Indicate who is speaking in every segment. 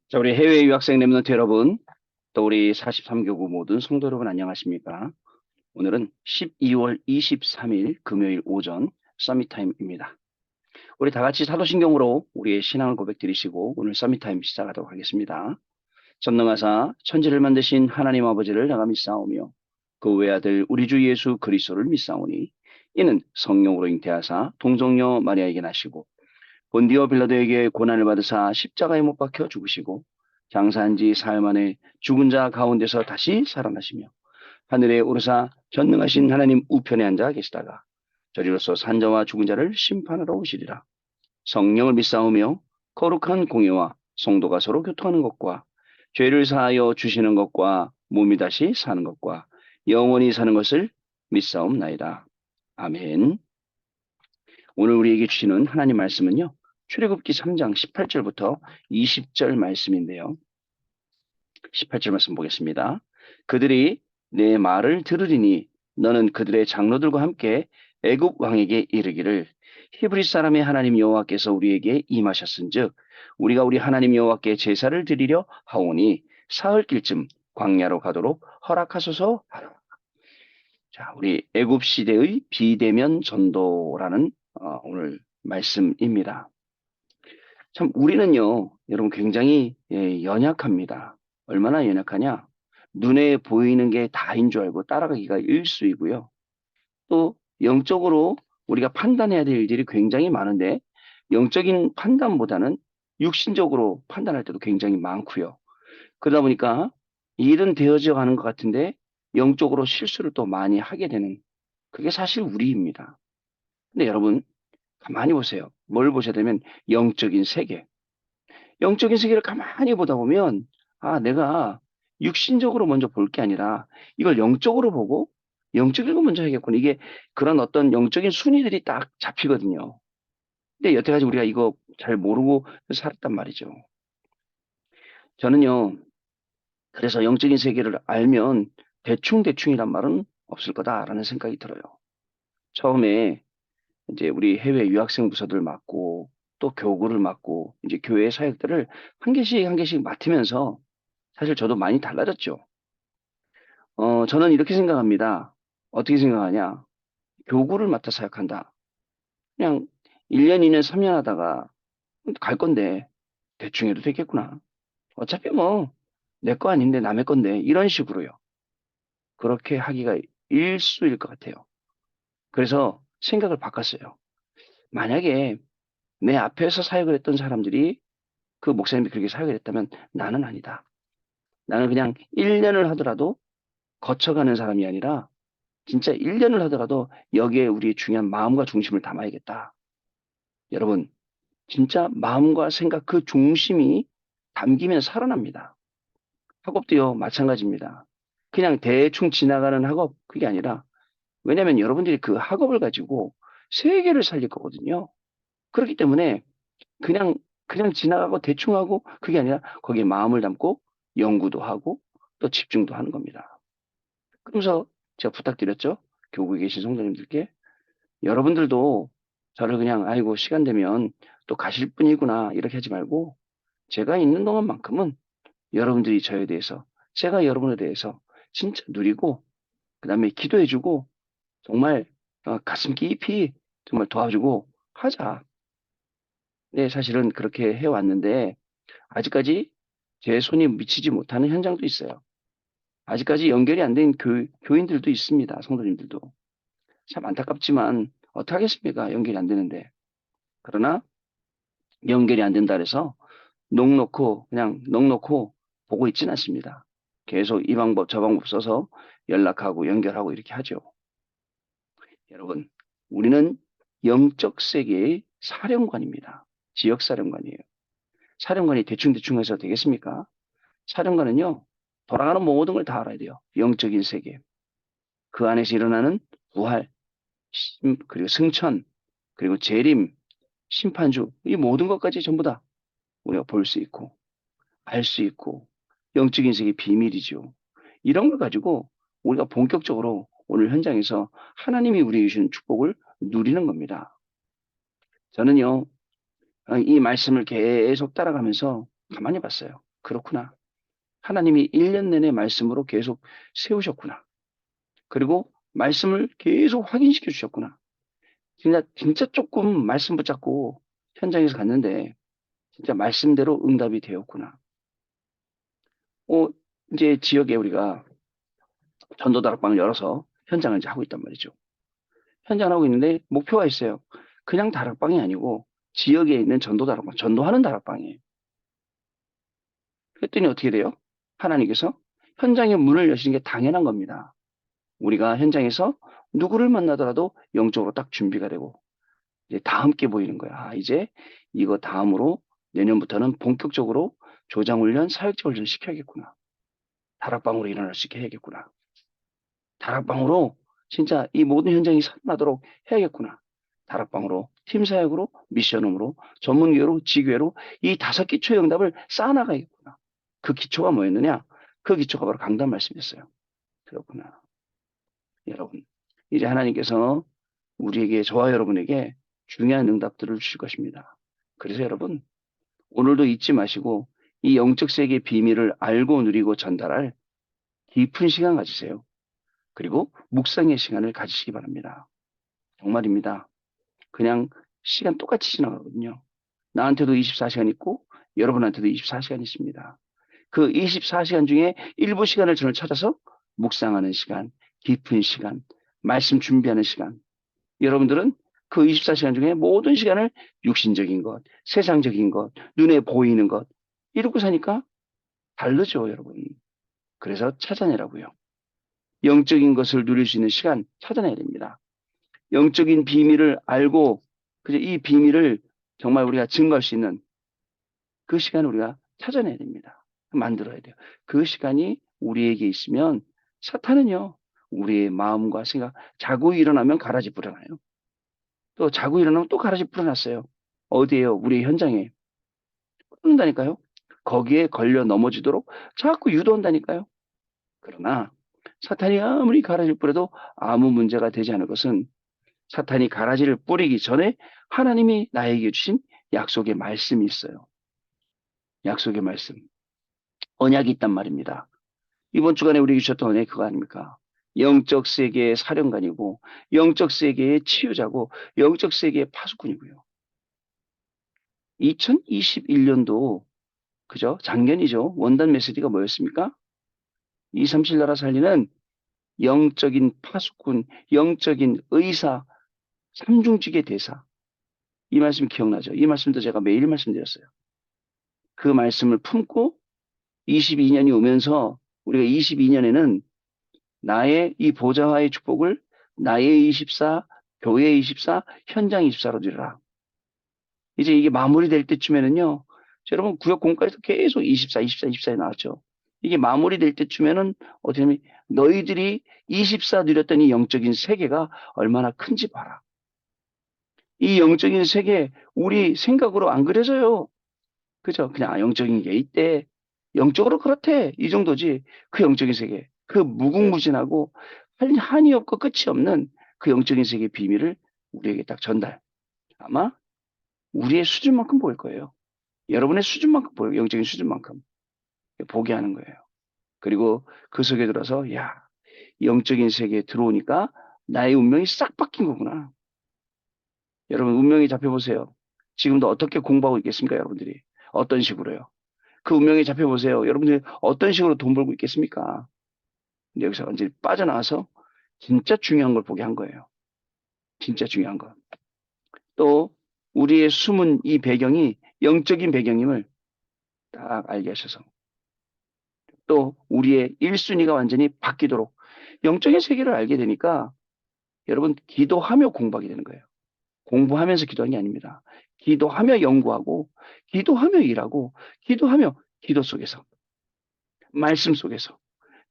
Speaker 1: 자, 우리 해외 유학생 랩런트 여러분, 또 우리 43교구 모든 성도 여러분 안녕하십니까? 오늘은 12월 23일 금요일 오전 서밋타임입니다. 우리 다 같이 사도신경으로 우리의 신앙을 고백드리시고 오늘 서밋타임 시작하도록 하겠습니다. 전능하사 천지를 만드신 하나님 아버지를 내가 믿사오며 그 외아들 우리 주 예수 그리스도를 믿사오니 이는 성령으로 잉태하사 동정녀 마리아에게 나시고 본디오 빌라도에게 고난을 받으사 십자가에 못 박혀 죽으시고 장사한 지 사흘 만에 죽은 자 가운데서 다시 살아나시며 하늘에 오르사 전능하신 하나님 우편에 앉아 계시다가 저리로서 산자와 죽은 자를 심판하러 오시리라. 성령을 믿사오며 거룩한 공예와 성도가 서로 교통하는 것과 죄를 사하여 주시는 것과 몸이 다시 사는 것과 영원히 사는 것을 믿사옵나이다. 아멘. 오늘 우리에게 주시는 하나님 말씀은요. 출애굽기 3장 18절부터 20절 말씀인데요. 18절 말씀 보겠습니다. 그들이 내 말을 들으리니 너는 그들의 장로들과 함께 애굽 왕에게 이르기를 히브리 사람의 하나님 여호와께서 우리에게 임하셨은즉 우리가 우리 하나님 여호와께 제사를 드리려 하오니 사흘길쯤 광야로 가도록 허락하소서 하라. 자, 우리 애굽 시대의 비대면 전도라는 오늘 말씀입니다. 참 우리는요, 여러분 굉장히 연약합니다. 얼마나 연약하냐? 눈에 보이는 게 다인 줄 알고 따라가기가 일수이고요. 또 영적으로 우리가 판단해야 될 일들이 굉장히 많은데 영적인 판단보다는 육신적으로 판단할 때도 굉장히 많고요. 그러다 보니까 일은 되어져 가는 것 같은데 영적으로 실수를 또 많이 하게 되는 그게 사실 우리입니다. 근데 여러분 가만히 보세요. 뭘 보셔야 되면 영적인 세계. 영적인 세계를 가만히 보다 보면 아, 내가 육신적으로 먼저 볼 게 아니라 이걸 영적으로 보고 영적인 거 먼저 해야겠구나. 이게 그런 어떤 영적인 순위들이 딱 잡히거든요. 근데 여태까지 우리가 이거 잘 모르고 살았단 말이죠. 저는요, 그래서 영적인 세계를 알면 대충대충이란 말은 없을 거다라는 생각이 들어요. 처음에 이제 우리 해외 유학생 부서들 맡고 또 교구를 맡고 이제 교회 사역들을 한 개씩 한 개씩 맡으면서 사실 저도 많이 달라졌죠. 저는 이렇게 생각합니다. 어떻게 생각하냐? 교구를 맡아 사역한다. 그냥 1년, 2년, 3년 하다가 갈 건데 대충 해도 되겠구나. 어차피 뭐 내 거 아닌데 남의 건데 이런 식으로요. 그렇게 하기가 일수일 것 같아요. 그래서 생각을 바꿨어요. 만약에 내 앞에서 사역을 했던 사람들이 그 목사님이 그렇게 사역을 했다면 나는 아니다. 나는 그냥 1년을 하더라도 거쳐가는 사람이 아니라 진짜 1년을 하더라도 여기에 우리의 중요한 마음과 중심을 담아야겠다. 여러분, 진짜 마음과 생각 그 중심이 담기면 살아납니다. 학업도요, 마찬가지입니다. 그냥 대충 지나가는 학업, 그게 아니라, 왜냐면 여러분들이 그 학업을 가지고 세계를 살릴 거거든요. 그렇기 때문에 그냥, 그냥 지나가고 대충 하고 그게 아니라 거기에 마음을 담고 연구도 하고 또 집중도 하는 겁니다. 그러면서 제가 부탁드렸죠. 교국에 계신 성도님들께 여러분들도 저를 그냥 아이고 시간 되면 또 가실 분이구나 이렇게 하지 말고 제가 있는 동안만큼은 여러분들이 저에 대해서 제가 여러분에 대해서 진짜 누리고 그다음에 기도해주고 정말 가슴 깊이 정말 도와주고 하자. 네, 사실은 그렇게 해왔는데 아직까지 제 손이 미치지 못하는 현장도 있어요. 아직까지 연결이 안 된 교인들도 있습니다. 성도님들도. 참 안타깝지만 어떡하겠습니까? 연결이 안 되는데. 그러나 연결이 안 된다 그래서 그냥 넋 놓고 보고 있지는 않습니다. 계속 이 방법 저 방법 써서 연락하고 연결하고 이렇게 하죠. 여러분, 우리는 영적 세계의 사령관입니다. 지역 사령관이에요. 사령관이 대충대충 해서 되겠습니까? 사령관은요, 돌아가는 모든 걸 다 알아야 돼요. 영적인 세계. 그 안에서 일어나는 부활, 그리고 승천, 그리고 재림, 심판주, 이 모든 것까지 전부 다 우리가 볼 수 있고, 알 수 있고, 영적인 세계의 비밀이죠. 이런 걸 가지고 우리가 본격적으로 오늘 현장에서 하나님이 우리에게 주시는 축복을 누리는 겁니다. 저는요, 이 말씀을 계속 따라가면서 가만히 봤어요. 그렇구나. 하나님이 1년 내내 말씀으로 계속 세우셨구나. 그리고 말씀을 계속 확인시켜 주셨구나. 진짜 조금 말씀 붙잡고 현장에서 갔는데 진짜 말씀대로 응답이 되었구나. 어, 이제 지역에 우리가 전도 다락방을 열어서 현장을 이제 하고 있단 말이죠. 현장을 하고 있는데 목표가 있어요. 그냥 다락방이 아니고 지역에 있는 전도 다락방, 전도하는 다락방이에요. 그랬더니 어떻게 돼요? 하나님께서 현장에 문을 여시는 게 당연한 겁니다. 우리가 현장에서 누구를 만나더라도 영적으로 딱 준비가 되고 이제 다 함께 보이는 거야. 아, 이제 이거 다음으로 내년부터는 본격적으로 조장훈련, 사역자훈련 시켜야겠구나. 다락방으로 일어날 수 있게 해야겠구나. 다락방으로 진짜 이 모든 현장이 살아나도록 해야겠구나. 다락방으로, 팀사역으로, 미션홈으로, 전문교회로, 지교회로 이 5기초의 응답을 쌓아나가야겠구나. 그 기초가 뭐였느냐? 그 기초가 바로 강단 말씀이었어요. 그렇구나. 여러분, 이제 하나님께서 우리에게, 저와 여러분에게 중요한 응답들을 주실 것입니다. 그래서 여러분, 오늘도 잊지 마시고 이 영적 세계의 비밀을 알고 누리고 전달할 깊은 시간 가지세요. 그리고 묵상의 시간을 가지시기 바랍니다. 정말입니다. 그냥 시간 똑같이 지나가거든요. 나한테도 24시간 있고 여러분한테도 24시간 있습니다. 그 24시간 중에 일부 시간을 저를 찾아서 묵상하는 시간, 깊은 시간, 말씀 준비하는 시간. 여러분들은 그 24시간 중에 모든 시간을 육신적인 것, 세상적인 것, 눈에 보이는 것, 이러고 사니까 다르죠, 여러분. 그래서 찾아내라고요. 영적인 것을 누릴 수 있는 시간 찾아내야 됩니다. 영적인 비밀을 알고, 그죠? 이 비밀을 정말 우리가 증거할 수 있는 그 시간을 우리가 찾아내야 됩니다. 만들어야 돼요. 그 시간이 우리에게 있으면 사탄은요, 우리의 마음과 생각, 자고 일어나면 가라지 불어나요. 또 자고 일어나면 또 가라지 불어났어요. 어디에요? 우리 현장에. 그런다니까요. 거기에 걸려 넘어지도록 자꾸 유도한다니까요. 그러나 사탄이 아무리 가라지를 뿌려도 아무 문제가 되지 않을 것은 사탄이 가라지를 뿌리기 전에 하나님이 나에게 주신 약속의 말씀이 있어요. 약속의 말씀. 언약이 있단 말입니다. 이번 주간에 우리에게 주셨던 언약이 그거 아닙니까? 영적 세계의 사령관이고 영적 세계의 치유자고 영적 세계의 파수꾼이고요. 2021년도 그죠? 작년이죠. 원단 메시지가 뭐였습니까? 237 나라 살리는 영적인 파수꾼, 영적인 의사, 삼중직의 대사. 이 말씀 기억나죠? 이 말씀도 제가 매일 말씀드렸어요. 그 말씀을 품고 22년이 오면서 우리가 22년에는 나의 이 보좌와의 축복을 나의 24, 교회 24, 현장 24로 드리라. 이제 이게 마무리될 때쯤에는요. 여러분 구역 공과에서 계속 24, 24, 24에 나왔죠. 이게 마무리될 때쯤에는 어떻게 하면 너희들이 24 누렸던 이 영적인 세계가 얼마나 큰지 봐라. 이 영적인 세계 우리 생각으로 안 그려져요. 그죠? 그냥 영적인 게 있대. 영적으로 그렇대. 이 정도지. 그 영적인 세계. 그 무궁무진하고 한이 없고 끝이 없는 그 영적인 세계의 비밀을 우리에게 딱 전달. 아마 우리의 수준만큼 보일 거예요. 여러분의 수준만큼 보여요. 영적인 수준만큼. 보게 하는 거예요. 그리고 그 속에 들어서, 야, 영적인 세계에 들어오니까 나의 운명이 싹 바뀐 거구나. 여러분, 운명이 잡혀보세요. 지금도 어떻게 공부하고 있겠습니까, 여러분들이? 어떤 식으로요? 그 운명에 잡혀보세요. 여러분들이 어떤 식으로 돈 벌고 있겠습니까? 근데 여기서 완전히 빠져나와서 진짜 중요한 걸 보게 한 거예요. 진짜 중요한 거. 또, 우리의 숨은 이 배경이 영적인 배경임을 딱 알게 하셔서 또 우리의 1순위가 완전히 바뀌도록 영적인 세계를 알게 되니까 여러분 기도하며 공부하게 되는 거예요. 공부하면서 기도하는 게 아닙니다. 기도하며 연구하고 기도하며 일하고 기도하며 기도 속에서 말씀 속에서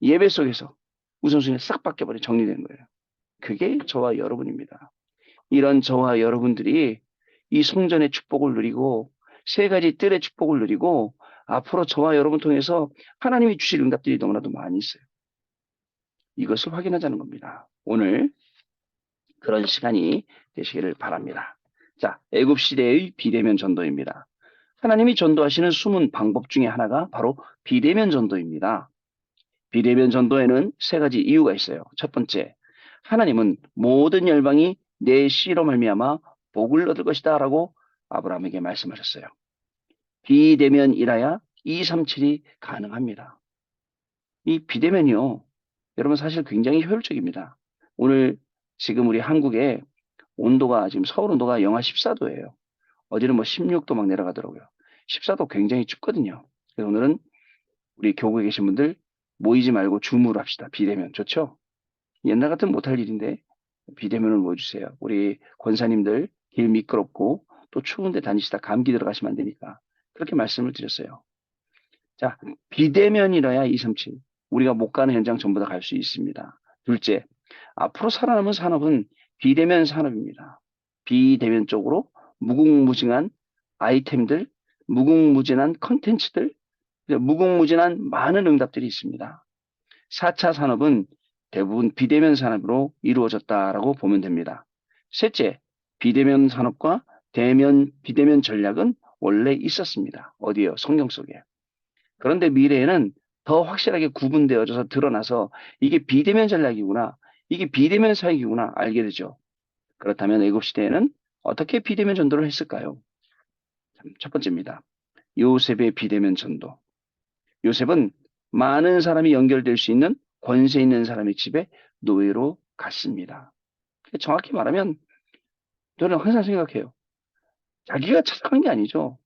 Speaker 1: 예배 속에서 우선순위가 싹 바뀌어버려 정리되는 거예요. 그게 저와 여러분입니다. 이런 저와 여러분들이 이 성전의 축복을 누리고 세 가지 뜰의 축복을 누리고 앞으로 저와 여러분 통해서 하나님이 주실 응답들이 너무나도 많이 있어요. 이것을 확인하자는 겁니다. 오늘 그런 시간이 되시기를 바랍니다. 자, 애굽 시대의 비대면 전도입니다. 하나님이 전도하시는 숨은 방법 중에 하나가 바로 비대면 전도입니다. 비대면 전도에는 세 가지 이유가 있어요. 첫 번째, 하나님은 모든 열방이 내 씨로 말미암아 복을 얻을 것이다라고 아브라함에게 말씀하셨어요. 비대면이라야 237이 가능합니다. 이 비대면이요. 여러분 사실 굉장히 효율적입니다. 오늘 지금 우리 한국에 온도가 지금 서울 온도가 영하 14도예요. 어제는 뭐 16도 막 내려가더라고요. 14도 굉장히 춥거든요. 그래서 오늘은 우리 교국에 계신 분들 모이지 말고 줌으로 합시다. 비대면 좋죠? 옛날 같은 못할 일인데 비대면을 모여주세요. 우리 권사님들 길 미끄럽고 또 추운데 다니시다 감기 들어가시면 안 되니까 그렇게 말씀을 드렸어요. 자, 비대면이라야 237. 우리가 못 가는 현장 전부 다 갈 수 있습니다. 둘째, 앞으로 살아남은 산업은 비대면 산업입니다. 비대면 쪽으로 무궁무진한 아이템들, 무궁무진한 컨텐츠들, 무궁무진한 많은 응답들이 있습니다. 4차 산업은 대부분 비대면 산업으로 이루어졌다라고 보면 됩니다. 셋째, 비대면 산업과 비대면 전략은 원래 있었습니다. 어디요? 성경 속에. 그런데 미래에는 더 확실하게 구분되어져서 드러나서 이게 비대면 전략이구나. 이게 비대면 사역이구나. 알게 되죠. 그렇다면 애굽 시대에는 어떻게 비대면 전도를 했을까요? 첫 번째입니다. 요셉의 비대면 전도. 요셉은 많은 사람이 연결될 수 있는 권세 있는 사람의 집에 노예로 갔습니다. 정확히 말하면 저는 항상 생각해요. 자기가 찾아간 게 아니죠.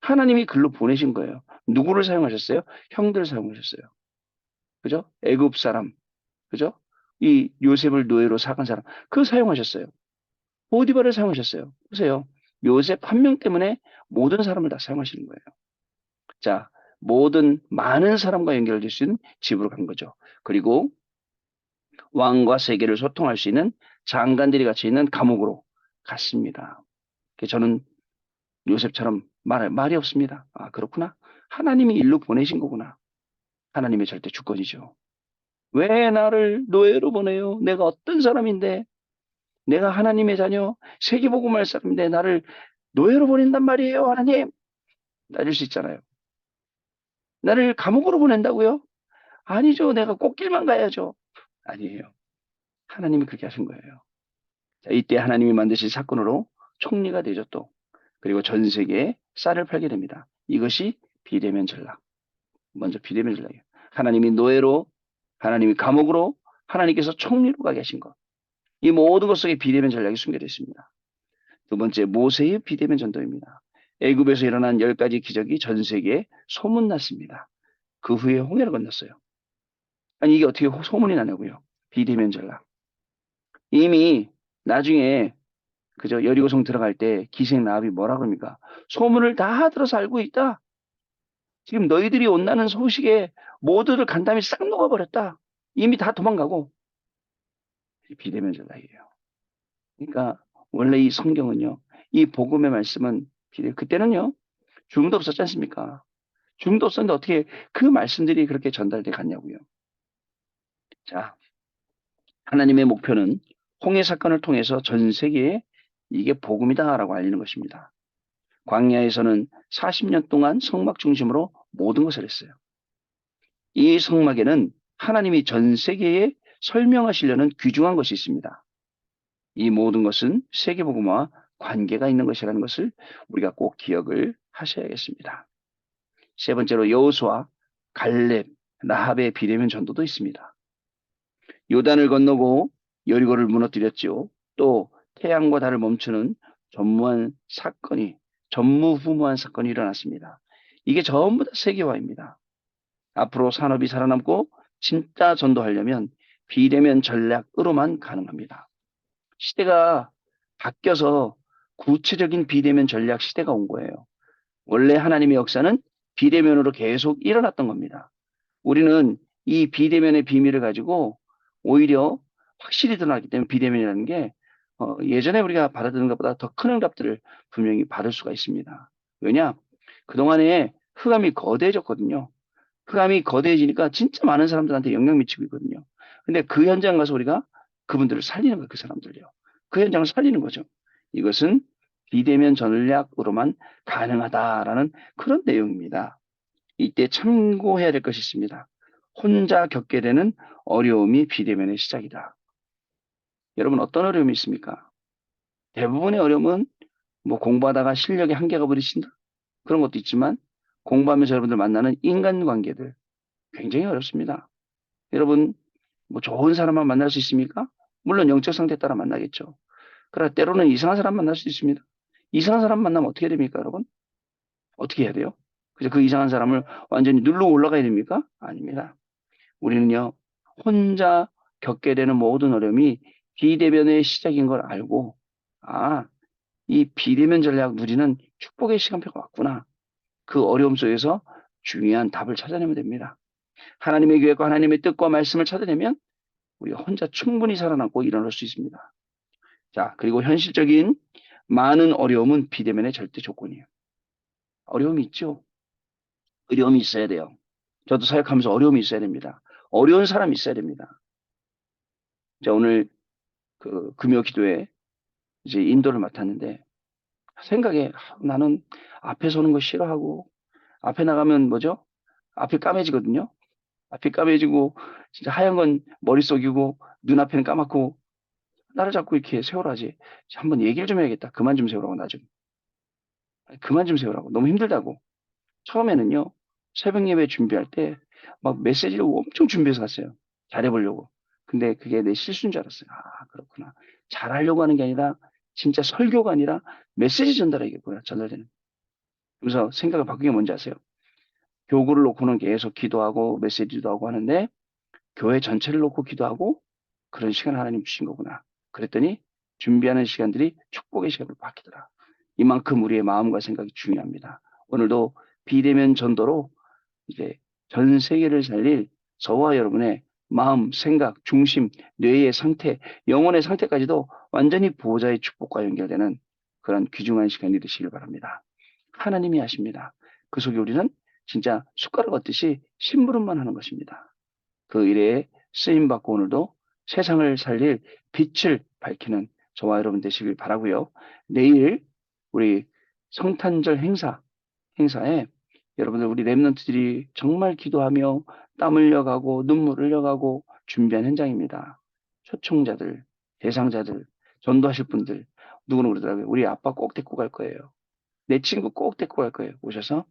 Speaker 1: 하나님이 글로 보내신 거예요. 누구를 사용하셨어요? 형들을 사용하셨어요. 그죠? 애굽 사람, 그죠? 이 요셉을 노예로 사간 사람, 그거 사용하셨어요. 보디발을 사용하셨어요. 보세요. 요셉 한 명 때문에 모든 사람을 다 사용하시는 거예요. 자, 모든 많은 사람과 연결될 수 있는 집으로 간 거죠. 그리고 왕과 세계를 소통할 수 있는 장관들이 같이 있는 감옥으로 갔습니다. 저는 요셉처럼 말이 없습니다. 아, 그렇구나. 하나님이 일로 보내신 거구나. 하나님의 절대 주권이죠. 왜 나를 노예로 보내요? 내가 어떤 사람인데? 내가 하나님의 자녀, 세계복음할 사람인데 나를 노예로 보낸단 말이에요, 하나님. 따질 수 있잖아요. 나를 감옥으로 보낸다고요? 아니죠. 내가 꽃길만 가야죠. 아니에요. 하나님이 그렇게 하신 거예요. 자, 이때 하나님이 만드신 사건으로 총리가 되죠, 또. 그리고 전 세계에 쌀을 팔게 됩니다. 이것이 비대면 전략. 먼저 비대면 전략이에요. 하나님이 노예로, 하나님이 감옥으로, 하나님께서 총리로 가게 하신 것. 이 모든 것 속에 비대면 전략이 숨겨져 있습니다. 두 번째, 모세의 비대면 전도입니다. 애굽에서 일어난 10가지 기적이 전 세계에 소문났습니다. 그 후에 홍해를 건넜어요. 아니, 이게 어떻게 소문이 나냐고요. 비대면 전략. 이미 나중에 그저 여리고성 들어갈 때 기생 나합이 뭐라 그럽니까? 소문을 다 들어서 알고 있다. 지금 너희들이 온다는 소식에 모두를 간담이 싹 녹아버렸다. 이미 다 도망가고 비대면 전략이에요. 그러니까 원래 이 성경은요. 이 복음의 말씀은 그때는요. 줌도 없었지 않습니까? 줌도 없었는데 어떻게 그 말씀들이 그렇게 전달돼 갔냐고요. 자, 하나님의 목표는 홍해 사건을 통해서 전 세계에 이게 복음이다라고 알리는 것입니다. 광야에서는 40년 동안 성막 중심으로 모든 것을 했어요. 이 성막에는 하나님이 전 세계에 설명하시려는 귀중한 것이 있습니다. 이 모든 것은 세계복음과 관계가 있는 것이라는 것을 우리가 꼭 기억을 하셔야겠습니다. 세 번째로 여호수아, 갈렙, 라합의 비대면 전도도 있습니다. 요단을 건너고 여리고를 무너뜨렸죠. 또 태양과 달을 멈추는 전무후무한 사건이 일어났습니다. 이게 전부 다 세계화입니다. 앞으로 산업이 살아남고 진짜 전도하려면 비대면 전략으로만 가능합니다. 시대가 바뀌어서 구체적인 비대면 전략 시대가 온 거예요. 원래 하나님의 역사는 비대면으로 계속 일어났던 겁니다. 우리는 이 비대면의 비밀을 가지고 오히려 확실히 드러나기 때문에 비대면이라는 게 예전에 우리가 받아들인 것보다 더 큰 응답들을 분명히 받을 수가 있습니다. 왜냐? 그동안에 흑암이 거대해졌거든요. 흑암이 거대해지니까 진짜 많은 사람들한테 영향 미치고 있거든요. 근데 그 현장 가서 우리가 그분들을 살리는 거예요. 그 사람들요. 그 현장을 살리는 거죠. 이것은 비대면 전략으로만 가능하다라는 그런 내용입니다. 이때 참고해야 될 것이 있습니다. 혼자 겪게 되는 어려움이 비대면의 시작이다. 여러분 어떤 어려움이 있습니까? 대부분의 어려움은 뭐 공부하다가 실력이 한계가 부딪힌다. 그런 것도 있지만 공부하면서 여러분들 만나는 인간관계들 굉장히 어렵습니다. 여러분 뭐 좋은 사람만 만날 수 있습니까? 물론 영적 상태에 따라 만나겠죠. 그러나 때로는 이상한 사람 만날 수 있습니다. 이상한 사람 만나면 어떻게 됩니까, 여러분? 어떻게 해야 돼요? 그래서 그 이상한 사람을 완전히 눌러 올라가야 됩니까? 아닙니다. 우리는요, 혼자 겪게 되는 모든 어려움이 비대면의 시작인 걸 알고, 아, 이 비대면 전략 누리는 축복의 시간표가 왔구나. 그 어려움 속에서 중요한 답을 찾아내면 됩니다. 하나님의 계획과 하나님의 뜻과 말씀을 찾아내면 우리가 혼자 충분히 살아남고 일어날 수 있습니다. 자, 그리고 현실적인 많은 어려움은 비대면의 절대 조건이에요. 어려움이 있죠? 어려움이 있어야 돼요. 저도 사역하면서 어려움이 있어야 됩니다. 어려운 사람이 있어야 됩니다. 자, 오늘 그 금요 기도에 이제 인도를 맡았는데 생각에 나는 앞에 서는 거 싫어하고 앞에 나가면 뭐죠? 앞이 까매지거든요. 앞이 까매지고 진짜 하얀 건 머릿속이고 눈앞에는 까맣고 나를 자꾸 이렇게 세우라지. 한번 얘기를 좀 해야겠다. 그만 좀 세우라고 나 좀. 그만 좀 세우라고. 너무 힘들다고. 처음에는요. 새벽 예배 준비할 때 막 메시지를 엄청 준비해서 갔어요. 잘해보려고. 근데 그게 내 실수인 줄 알았어요. 아, 그렇구나. 잘하려고 하는 게 아니라 진짜 설교가 아니라 메시지 전달하겠구나. 전달되는. 그래서 생각을 바꾼 게 뭔지 아세요? 교구를 놓고는 계속 기도하고 메시지도 하고 하는데 교회 전체를 놓고 기도하고 그런 시간 하나님 주신 거구나. 그랬더니 준비하는 시간들이 축복의 시간으로 바뀌더라. 이만큼 우리의 마음과 생각이 중요합니다. 오늘도 비대면 전도로 이제 전 세계를 살릴 저와 여러분의 마음, 생각, 중심, 뇌의 상태, 영혼의 상태까지도 완전히 보호자의 축복과 연결되는 그런 귀중한 시간이 되시길 바랍니다. 하나님이 하십니다. 그 속에 우리는 진짜 숟가락 얻듯이 심부름만 하는 것입니다. 그 일에 쓰임받고 오늘도 세상을 살릴 빛을 밝히는 저와 여러분 되시길 바라고요. 내일 우리 성탄절 행사에 여러분들 우리 랩런트들이 정말 기도하며 땀 흘려가고 눈물 흘려가고 준비한 현장입니다. 초청자들, 대상자들, 전도하실 분들 누구는 그러더라고요. 우리 아빠 꼭 데리고 갈 거예요. 내 친구 꼭 데리고 갈 거예요. 오셔서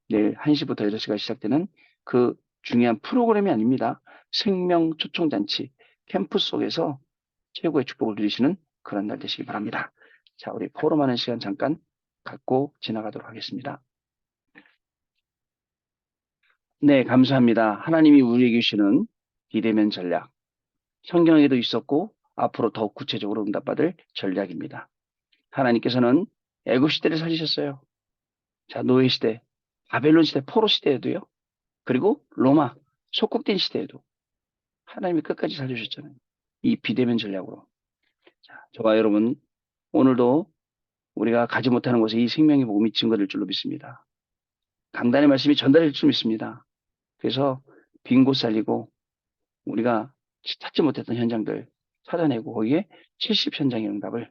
Speaker 1: 내일 1시부터 6시가 시작되는 그 중요한 프로그램이 아닙니다. 생명 초청잔치 캠프 속에서 최고의 축복을 누리시는 그런 날 되시기 바랍니다. 자, 우리 포럼하는 시간 잠깐 갖고 지나가도록 하겠습니다. 네, 감사합니다. 하나님이 우리에게 주시는 비대면 전략. 성경에도 있었고 앞으로 더욱 구체적으로 응답받을 전략입니다. 하나님께서는 애굽 시대를 살리셨어요. 자, 노예 시대, 바벨론 시대, 포로 시대에도요. 그리고 로마 속국된 시대에도 하나님이 끝까지 살려주셨잖아요. 이 비대면 전략으로. 자, 저와 여러분 오늘도 우리가 가지 못하는 곳에 이 생명의 복음이 증거될 줄로 믿습니다. 강단의 말씀이 전달될 줄 믿습니다. 그래서 빈 곳 살리고 우리가 찾지 못했던 현장들 찾아내고 거기에 70 현장의 응답을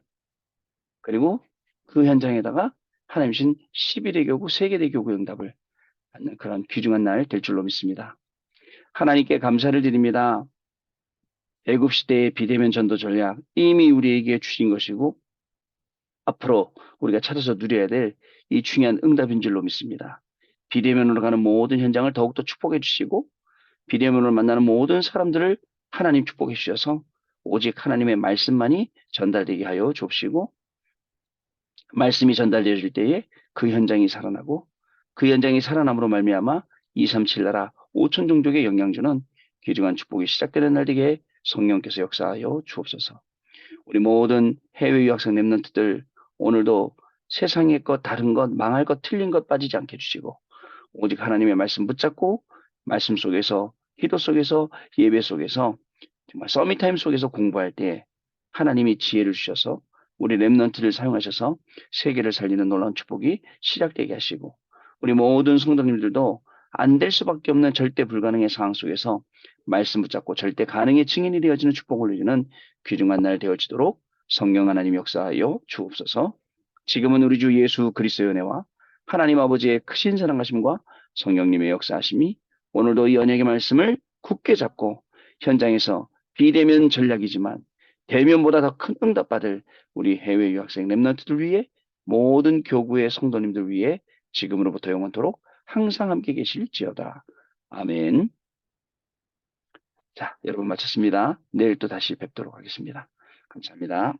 Speaker 1: 그리고 그 현장에다가 하나님 신 11의 교구, 세계대 교구 응답을 받는 그런 귀중한 날 될 줄로 믿습니다. 하나님께 감사를 드립니다. 애굽 시대의 비대면 전도 전략 이미 우리에게 주신 것이고 앞으로 우리가 찾아서 누려야 될 이 중요한 응답인 줄로 믿습니다. 비대면으로 가는 모든 현장을 더욱더 축복해 주시고 비대면으로 만나는 모든 사람들을 하나님 축복해 주셔서 오직 하나님의 말씀만이 전달되게 하여 주옵시고 말씀이 전달되어질 때에 그 현장이 살아나고 그 현장이 살아남으로 말미암아 237 나라 5천 종족의 영양주는 귀중한 축복이 시작되는 날 되게 성령께서 역사하여 주옵소서. 우리 모든 해외 유학생 랩런트들 오늘도 세상의 것, 다른 것, 망할 것, 틀린 것 빠지지 않게 해주시고 오직 하나님의 말씀 붙잡고 말씀 속에서 기도 속에서 예배 속에서 정말 서밋타임 속에서 공부할 때 하나님이 지혜를 주셔서 우리 랩런트를 사용하셔서 세계를 살리는 놀라운 축복이 시작되게 하시고 우리 모든 성도님들도 안 될 수밖에 없는 절대 불가능의 상황 속에서 말씀 붙잡고 절대 가능의 증인이 되어지는 축복을 누리는 귀중한 날 되어지도록 성령 하나님 역사하여 주옵소서. 지금은 우리 주 예수 그리스도의 은혜와 하나님 아버지의 크신 사랑하심과 성령님의 역사하심이 오늘도 이 언약의 말씀을 굳게 잡고 현장에서 비대면 전략이지만 대면보다 더 큰 응답받을 우리 해외 유학생 랩런트들 위해 모든 교구의 성도님들 위해 지금으로부터 영원토록 항상 함께 계실지어다. 아멘. 자, 여러분 마쳤습니다. 내일 또 다시 뵙도록 하겠습니다. 감사합니다.